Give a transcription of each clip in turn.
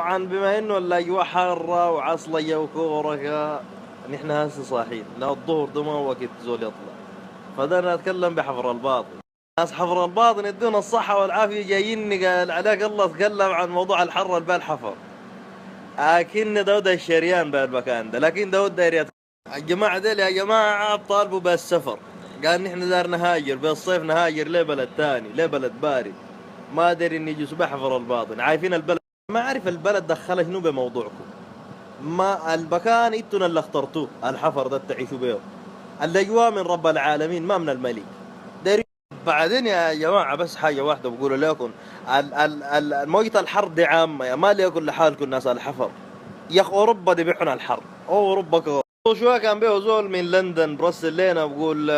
طبعا بما انه الاجواء حاره وعصليه وكوره، نحن هسه صاحيين، لا الظهر ده ما وقت زول يطلع، فدنا نتكلم بحفر الباطن. ناس حفر الباطن يدونا الصحه والعافيه، جايين قال عليك الله تكلم عن موضوع الحر اللي بالحفر، اكن داود الشريان بالمكان ده، لكن داود داير الجماعه ديل يا جماعه طالبوا بالسفر، قال نحن دار نهاجر بالصيف، نهاجر ليه بلد تاني، ليه بلد بارد، ما ادري اني يجلسوا بحفر الباطن، عارفين البلد، ما اعرف البلد دخله شنو بموضوعكم، ما المكان انتم اللي اخترتوه، الحفر ده تعيشوا به، الاجواء من رب العالمين ما من الملك داري. بعدين يا جماعه بس حاجه واحده بقول لكم، مويه الحر دي عامه، يا ما ليكن لحالكم ناس الحفر، يا اخ اوروبا دي بيحن الحر، اوروبا شويه كان بيه زول من لندن برسل لنا بقول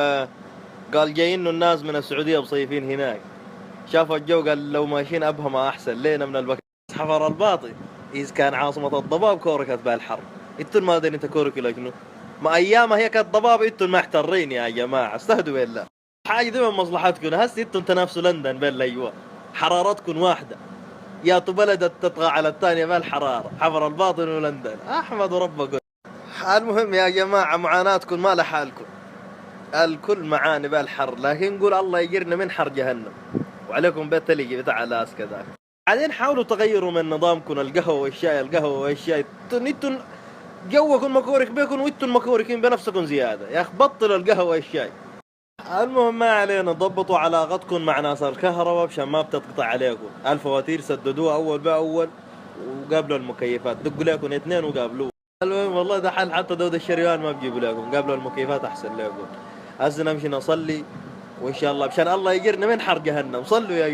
قال جايين الناس من السعوديه بصيفين هناك، شاف الجو قال لو ماشيين ابها ما احسن لينا من البكر. حفر الباطن إذا كان عاصمة الضباب كوركت بالحر، انتم ما ادري انت كورك لكنه، ما ايامها هي كانت ضباب، انتم محترين يا جماعه، استهدوا بالله، حاجه دي من مصلحتكم، هسه انتم تنافسوا لندن بين الاجواء، حرارتكم واحده، يا تو بلد تطغى على الثانيه بالحراره، حفر الباطن ولندن، احمدوا ربكم. المهم يا جماعه معاناتكم ما لحالكم، الكل معاني بالحر، لكن نقول الله يجرنا من حر جهنم، وعليكم بيت تلقي بتاع لاس كذا. بعدين حاولوا تغيروا من نظامكم، القهوه والشاي، القهوه والشاي، انتوا جوكم مكورك بيكم، وانتم مكوركين بنفسكم زياده، يا اخ بطلوا القهوه والشاي. المهم ما علينا، ضبطوا علاقتكم مع ناس الكهرباء عشان ما بتتقطع عليكم، الفواتير سددوها اول باول، وقابلوا المكيفات، دقوا لكم اثنين وقابلوه. المهم والله ده حل، حتى دود الشريان ما بجيبوا لكم، قابلوا المكيفات احسن لكم. هسه نمشي نصلي، وان شاء الله مشان الله يجرنا من حر جهنم، صلوا يا